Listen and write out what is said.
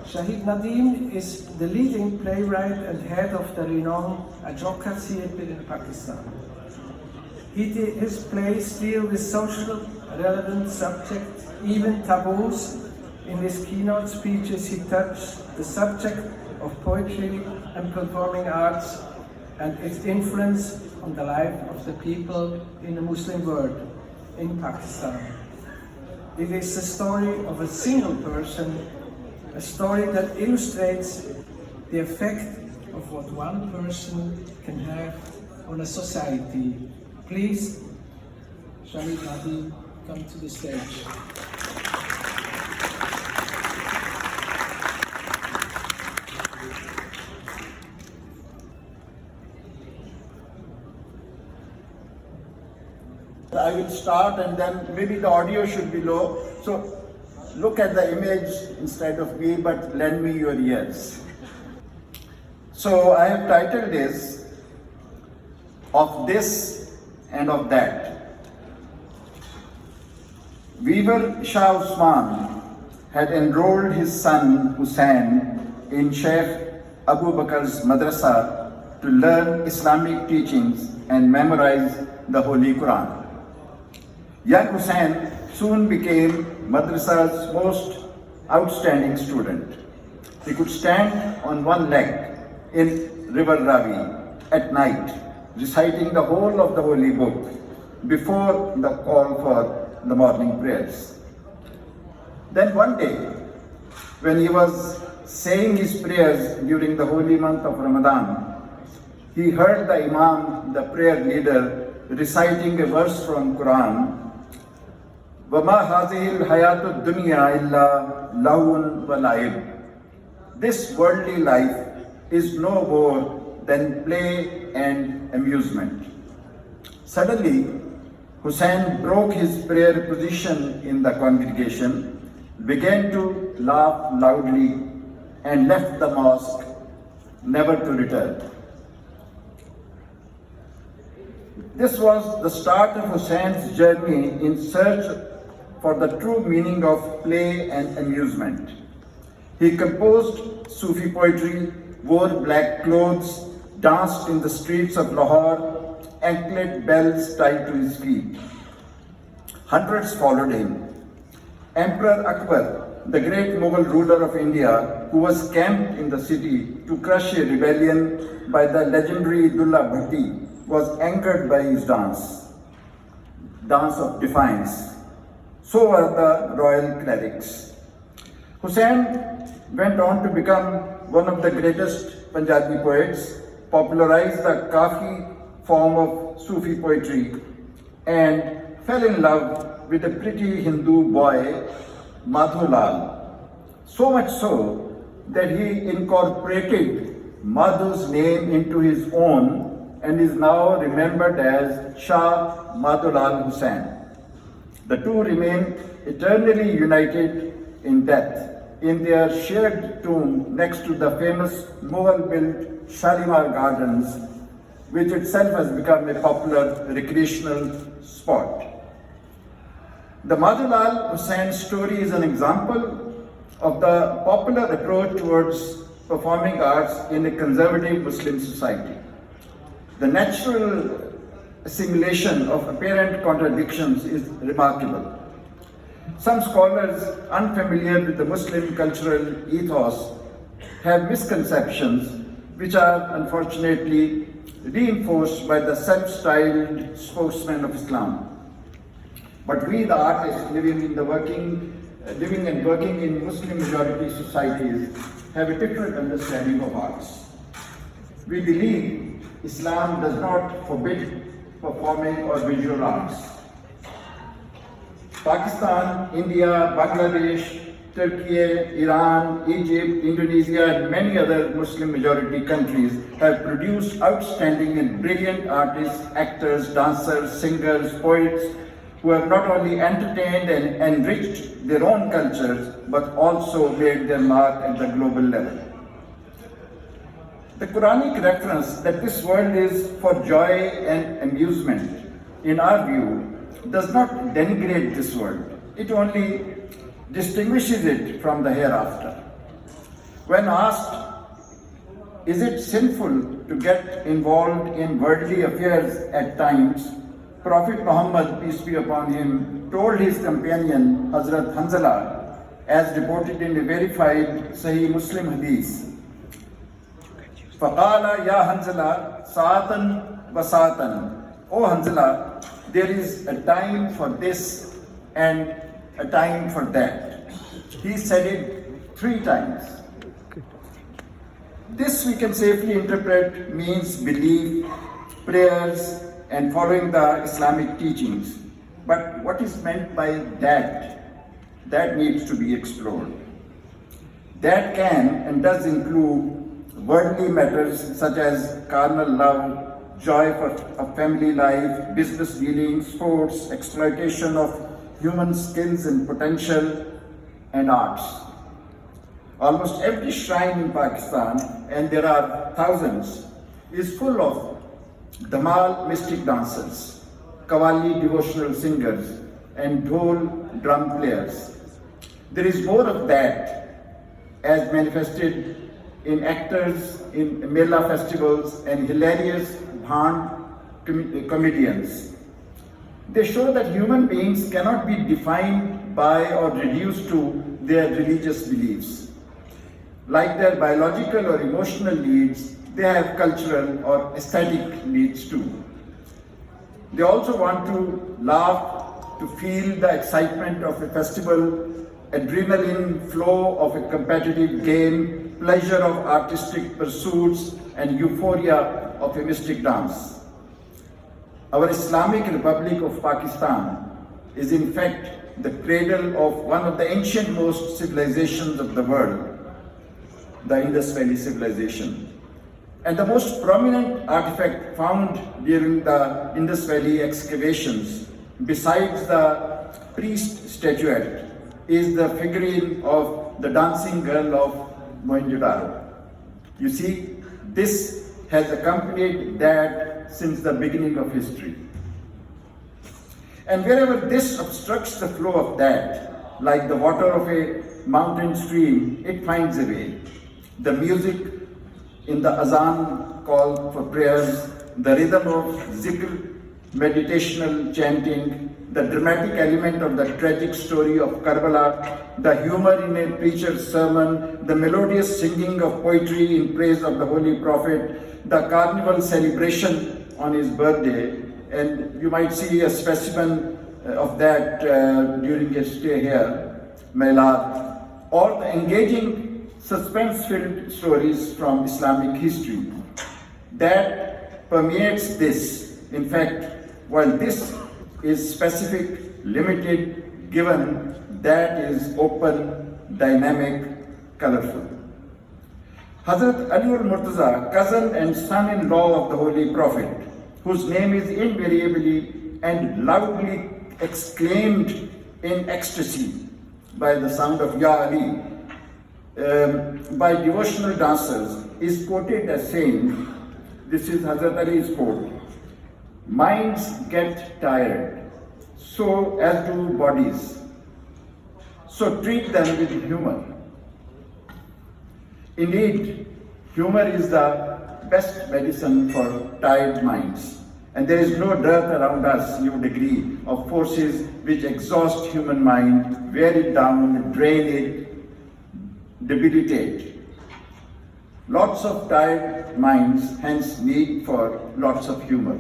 Shahid Nadeem is the leading playwright and head of the renowned Ajoka Theatre in Pakistan. His plays deal with social relevant subjects, even taboos. In his keynote speeches, he touched the subject of poetry and performing arts and its influence on the life of the people in the Muslim world in Pakistan. It is the story of a single person, a story that illustrates the effect of what one person can have on a society. Please, Shahid Nadeem, come to the stage. I will start and then maybe the audio should be low. So look at the image instead of me, but lend me your ears. So I have titled this, Of This and of That. Weaver Shah Usman had enrolled his son Hussain in Sheikh Abu Bakr's madrasa to learn Islamic teachings and memorize the Holy Quran. Young Hussain soon became madrasa's most outstanding student. He could stand on one leg in River Ravi at night, reciting the whole of the holy book before the call for the morning prayers. Then one day, when he was saying his prayers during the holy month of Ramadan, he heard the Imam, the prayer leader, reciting a verse from Quran, وَمَا هَذِهِ الْحَيَاةُ الدُّنْيَا إِلَّا لَهْوٌ وَلَعِبٌ. This worldly life is no more than play and amusement. Suddenly, Hussain broke his prayer position in the congregation, began to laugh loudly, and left the mosque, never to return. This was the start of Hussein's journey in search for the true meaning of play and amusement. He composed Sufi poetry, wore black clothes, danced in the streets of Lahore, anklet bells tied to his feet. Hundreds followed him. Emperor Akbar, the great Mughal ruler of India, who was camped in the city to crush a rebellion by the legendary Dullah Bhatti, was anchored by his dance of defiance. So were the royal clerics. Hussain went on to become one of the greatest Punjabi poets, popularized the Kafi form of Sufi poetry, and fell in love with a pretty Hindu boy, Madhulal. So much so that he incorporated Madhu's name into his own and is now remembered as Shah Madhulal Hussain. The two remain eternally united in death in their shared tomb next to the famous Mughal-built Shalimar Gardens, which itself has become a popular recreational spot. The Madhulal Hussain story is an example of the popular approach towards performing arts in a conservative Muslim society. The natural assimilation of apparent contradictions is remarkable. Some scholars unfamiliar with the Muslim cultural ethos have misconceptions which are unfortunately reinforced by the self-styled spokesman of Islam. But we, the artists living and working in Muslim majority societies, have a different understanding of arts. We believe Islam does not forbid performing or visual arts. Pakistan, India, Bangladesh, Turkey, Iran, Egypt, Indonesia, and many other Muslim majority countries have produced outstanding and brilliant artists, actors, dancers, singers, poets, who have not only entertained and enriched their own cultures, but also made their mark at the global level. The Quranic reference that this world is for joy and amusement, in our view, does not denigrate this world. It only distinguishes it from the hereafter. When asked, is it sinful to get involved in worldly affairs at times, Prophet Muhammad, peace be upon him, told his companion Hazrat Hanzala, as reported in a verified Sahih Muslim hadith, فَقَالَ يَا Hanzala sa'atan wa sa'atan. O Hanzala, there is a time for this and a time for that. He said it 3 times. This we can safely interpret means belief, prayers, and following the Islamic teachings. But what is meant by that? That needs to be explored. That can and does include worldly matters such as carnal love, joy of family life, business dealings, sports, exploitation of human skills and potential, and arts. Almost every shrine in Pakistan, and there are thousands, is full of Dhamal mystic dancers, Qawwali devotional singers, and Dhol drum players. There is more of that as manifested in actors in Mela festivals and hilarious bhand comedians. They show that human beings cannot be defined by or reduced to their religious beliefs. Like their biological or emotional needs, they have cultural or aesthetic needs too. They also want to laugh, to feel the excitement of a festival, adrenaline flow of a competitive game, pleasure of artistic pursuits, and euphoria of a mystic dance. Our Islamic Republic of Pakistan is in fact the cradle of one of the ancient most civilizations of the world, the Indus Valley civilization. And the most prominent artifact found during the Indus Valley excavations, besides the priest statuette, is the figurine of the dancing girl of Mohenjo-daro. You see, this has accompanied that since the beginning of history. And wherever this obstructs the flow of that, like the water of a mountain stream, it finds a way. The music in the azan call for prayers, the rhythm of zikr, meditational chanting, the dramatic element of the tragic story of Karbala, the humor in a preacher's sermon, the melodious singing of poetry in praise of the Holy Prophet, the carnival celebration on his birthday, and you might see a specimen of that during your stay here, Melad, or the engaging suspense-filled stories from Islamic history. That permeates this. In fact, while this is specific, limited, given, that is open, dynamic, colorful. Hazrat Ali al-Murtaza, cousin and son-in-law of the Holy Prophet, whose name is invariably and loudly exclaimed in ecstasy by the sound of Ya Ali, by devotional dancers, is quoted as saying, this is Hazrat Ali's quote, "Minds get tired, so as do bodies. So treat them with humor." Indeed, humor is the best medicine for tired minds. And there is no dearth around us, you would agree, of forces which exhaust human mind, wear it down, drain it, debilitate. Lots of tired minds, hence need for lots of humor.